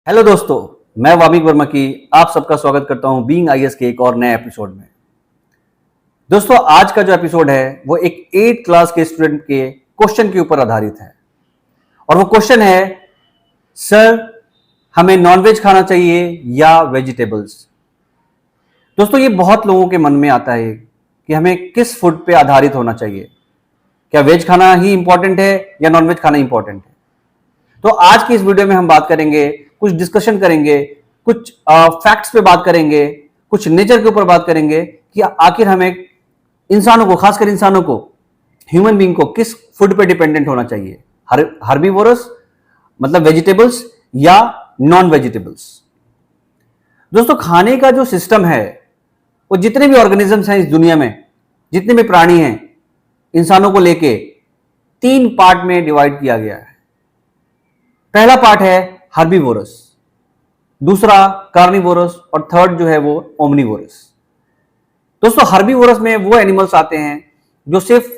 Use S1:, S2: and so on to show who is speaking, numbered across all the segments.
S1: Hello दोस्तों, मैं वामिक वर्मा की आप सबका स्वागत करता हूं बीइंग आईएएस के एक और नए एपिसोड में। दोस्तों, आज का जो एपिसोड है वो एक 8th क्लास के स्टूडेंट के क्वेश्चन के ऊपर आधारित है और वो क्वेश्चन है, सर हमें नॉनवेज खाना चाहिए या वेजिटेबल्स। दोस्तों, ये बहुत लोगों के मन में आता है कि हमें किस फूड पे आधारित होना चाहिए, क्या वेज खाना ही इंपॉर्टेंट है या नॉनवेज खाना इंपॉर्टेंट है। तो आज की इस वीडियो में हम बात करेंगे, कुछ डिस्कशन करेंगे, कुछ फैक्ट्स पे बात करेंगे, कुछ नेचर के ऊपर बात करेंगे कि आखिर हमें इंसानों को, खासकर इंसानों को, ह्यूमन बीइंग को किस फूड पे डिपेंडेंट होना चाहिए, हर्बीवोरस मतलब वेजिटेबल्स या नॉन वेजिटेबल्स। दोस्तों, खाने का जो सिस्टम है वो जितने भी ऑर्गेनिजम्स हैं इस दुनिया में, जितने भी प्राणी हैं, इंसानों को लेके 3 पार्ट में डिवाइड किया गया है। पहला पार्ट है हर्बीवोरस, दूसरा कार्निवोरस और थर्ड जो है वो ओमनीवोरस। दोस्तों, हर्बीवोरस में वो एनिमल्स आते हैं जो सिर्फ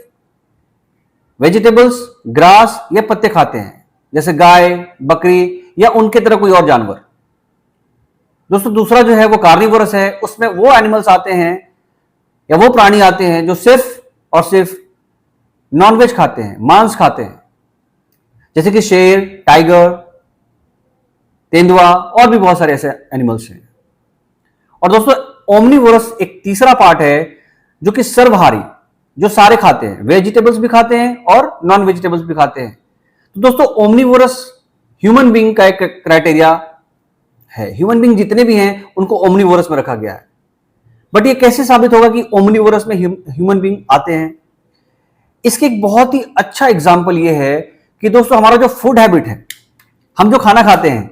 S1: वेजिटेबल्स, ग्रास या पत्ते खाते हैं, जैसे गाय, बकरी या उनके तरह कोई और जानवर। दोस्तों, दूसरा जो है वो कार्निवोरस है, उसमें वो एनिमल्स आते हैं या वो प्राणी आते हैं जो सिर्फ और सिर्फ नॉनवेज खाते हैं, मांस खाते हैं, जैसे कि शेर, टाइगर, तेंदुआ और भी बहुत सारे ऐसे एनिमल्स हैं। और दोस्तों, ओमनीवोरस एक तीसरा पार्ट है जो कि सर्वहारी, जो सारे खाते हैं, वेजिटेबल्स भी खाते हैं और नॉन वेजिटेबल्स भी खाते हैं। तो दोस्तों, ओमनीवोरस ह्यूमन बीइंग का एक क्राइटेरिया है। ह्यूमन बीइंग जितने भी हैं उनको ओमनीवोरस में रखा गया है। बट ये कैसे साबित होगा कि ओमनीवोरस में ह्यूमन बीइंग आते हैं? इसके एक बहुत ही अच्छा एग्जाम्पल ये है कि दोस्तों, हमारा जो फूड हैबिट है, हम जो खाना खाते हैं,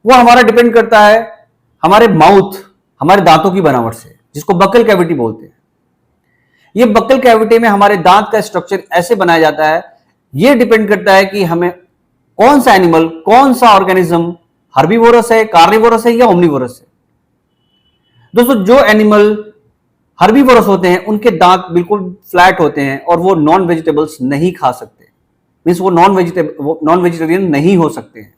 S1: वो हमारा डिपेंड करता है हमारे माउथ, हमारे दांतों की बनावट से, जिसको बक्कल कैविटी बोलते हैं। ये बक्कल कैविटी में हमारे दांत का स्ट्रक्चर ऐसे बनाया जाता है, ये डिपेंड करता है कि हमें कौन सा एनिमल, कौन सा ऑर्गेनिज्म हर्बीवोरस है, कार्निवोरस है या ओमनीवोरस है। दोस्तों, जो एनिमल हर्बीवोरस होते हैं उनके दांत बिल्कुल फ्लैट होते हैं और वो नॉन वेजिटेबल्स नहीं खा सकते, मींस वो नॉन वेजिटेरियन नहीं हो सकते हैं।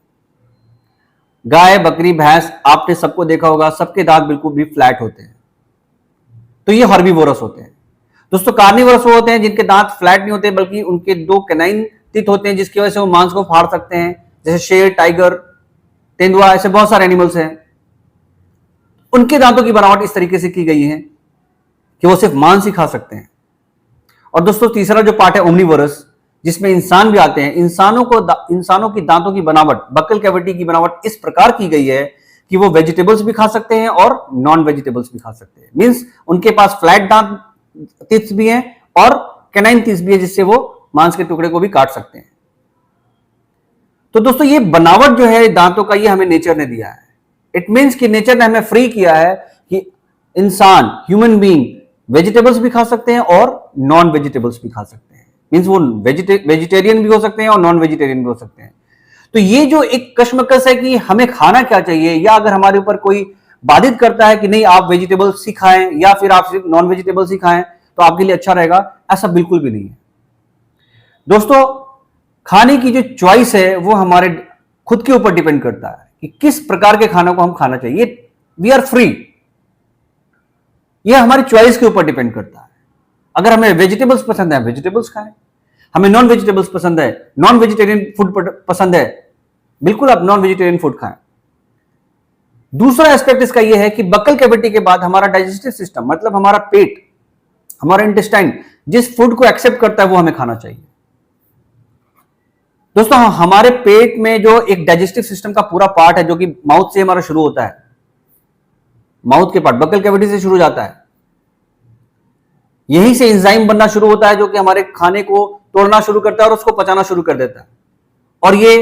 S1: गाय, बकरी, भैंस, आपने सबको देखा होगा, सबके दांत बिल्कुल भी फ्लैट होते हैं, तो ये हर्बीवोरस होते हैं। दोस्तों, कार्निवोरस वो होते हैं जिनके दांत फ्लैट नहीं होते, बल्कि उनके 2 कैनाइन टीथ होते हैं, जिसकी वजह से वो मांस को फाड़ सकते हैं, जैसे शेर, टाइगर, तेंदुआ, ऐसे बहुत सारे एनिमल्स हैं। उनके दांतों की बनावट इस तरीके से की गई है कि वो सिर्फ मांस ही खा सकते हैं। और दोस्तों, तीसरा जो पार्ट है ओमनीवोरस, जिसमें इंसान भी आते हैं। इंसानों की दांतों की बनावट, बक्कल कैविटी की बनावट इस प्रकार की गई है कि वो वेजिटेबल्स भी खा सकते हैं और नॉन वेजिटेबल्स भी खा सकते हैं। मींस उनके पास फ्लैट दांत टिप्स भी हैं और कैनाइन टिप्स भी है, जिससे वो मांस के टुकड़े को भी काट सकते हैं। तो दोस्तों, ये बनावट जो है दांतों का, ये हमें नेचर ने दिया है। इट मीन्स कि नेचर ने हमें फ्री किया है कि इंसान, ह्यूमन बीइंग वेजिटेबल्स भी खा सकते हैं और नॉन वेजिटेबल्स भी खा सकते हैं। मींस वो वेजिटेरियन भी हो सकते हैं और नॉन वेजिटेरियन भी हो सकते हैं। तो ये जो एक कश्मकश है कि हमें खाना क्या चाहिए, या अगर हमारे ऊपर कोई बाधित करता है कि नहीं आप वेजिटेबल्स ही खाएं या फिर आप सिर्फ नॉन वेजिटेबल्स ही खाएं तो आपके लिए अच्छा रहेगा, ऐसा बिल्कुल भी नहीं है। दोस्तों, खाने की जो चॉइस है वो हमारे खुद के ऊपर डिपेंड करता है कि किस प्रकार के खाना को हम खाना चाहिए। वी आर फ्री, यह हमारी चॉइस के ऊपर डिपेंड करता है। अगर हमें वेजिटेबल्स पसंद है, वेजिटेबल्स खाएं। हमें नॉन वेजिटेबल्स पसंद है, नॉन वेजिटेरियन फूड पसंद है, बिल्कुल आप नॉन वेजिटेरियन फूड खाएं। दूसरा एस्पेक्ट इसका यह है कि बक्कल कैविटी के बाद हमारा डाइजेस्टिव सिस्टम, मतलब हमारा पेट, हमारा इंटेस्टाइन, जिस फूड को एक्सेप्ट करता है वो हमें खाना चाहिए। दोस्तों, हमारे पेट में जो एक डाइजेस्टिव सिस्टम का पूरा पार्ट है, जो कि माउथ से हमारा शुरू होता है, माउथ के पार्ट बक्कल कैविटी से शुरू जाता है, यहीं से एंजाइम बनना शुरू होता है, जो कि हमारे खाने को तोड़ना शुरू करता है और उसको पचाना शुरू कर देता है। और ये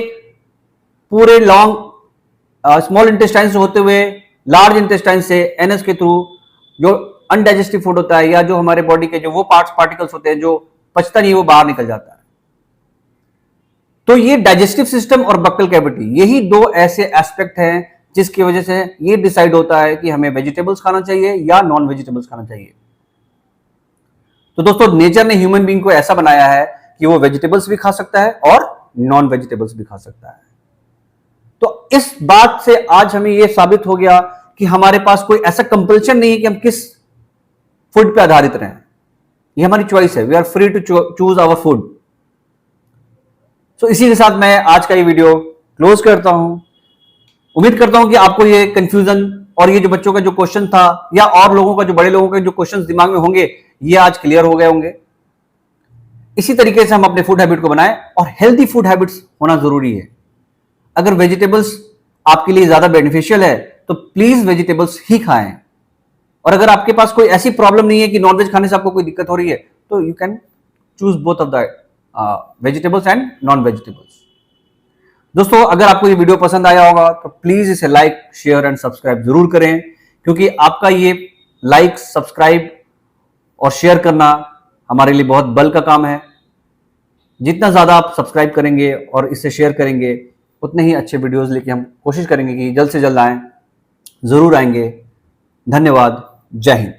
S1: पूरे लॉन्ग स्मॉल इंटेस्टाइन से होते हुए लार्ज इंटेस्टाइन से एनएस के थ्रू जो अनडाइजेस्टिव फूड होता है, या जो हमारे बॉडी के जो वो पार्टिकल्स होते हैं जो पचता नहीं, वो बाहर निकल जाता है। तो ये डाइजेस्टिव सिस्टम और बक्कल कैविटी, यही 2 ऐसे एस्पेक्ट हैं जिसकी वजह से ये डिसाइड होता है कि हमें वेजिटेबल्स खाना चाहिए या नॉन वेजिटेबल्स खाना चाहिए। तो दोस्तों, नेचर ने ह्यूमन बीइंग को ऐसा बनाया है कि वो वेजिटेबल्स भी खा सकता है और नॉन वेजिटेबल्स भी खा सकता है। तो इस बात से आज हमें यह साबित हो गया कि हमारे पास कोई ऐसा कंपल्शन नहीं है कि हम किस फूड पे आधारित रहें। ये हमारी चॉइस है। We are free to choose our food. तो इसी के साथ मैं आज का ये वीडियो क्लोज करता हूं। उम्मीद करता हूं कि आपको ये कंफ्यूजन और ये जो बच्चों का जो क्वेश्चन था या और लोगों का जो बड़े लोगों के जो क्वेश्चंस दिमाग में होंगे ये आज क्लियर हो गए होंगे। इसी तरीके से हम अपने फूड हैबिट को बनाएं और हेल्दी फूड हैबिट्स होना जरूरी है। अगर वेजिटेबल्स आपके लिए ज्यादा बेनिफिशियल है तो प्लीज वेजिटेबल्स ही खाएं। और अगर आपके पास कोई ऐसी प्रॉब्लम नहीं है कि नॉनवेज खाने से आपको कोई दिक्कत हो रही है तो you can choose both of the vegetables and non vegetables. दोस्तों, अगर आपको ये वीडियो पसंद आया होगा तो प्लीज इसे लाइक, शेयर एंड सब्सक्राइब जरूर करें, क्योंकि आपका ये लाइक, सब्सक्राइब और शेयर करना हमारे लिए बहुत बल का काम है। जितना ज्यादा आप सब्सक्राइब करेंगे और इसे शेयर करेंगे उतने ही अच्छे वीडियोस लेके हम कोशिश करेंगे कि जल्द से जल्द आएं। जरूर आएंगे। धन्यवाद। जय हिंद।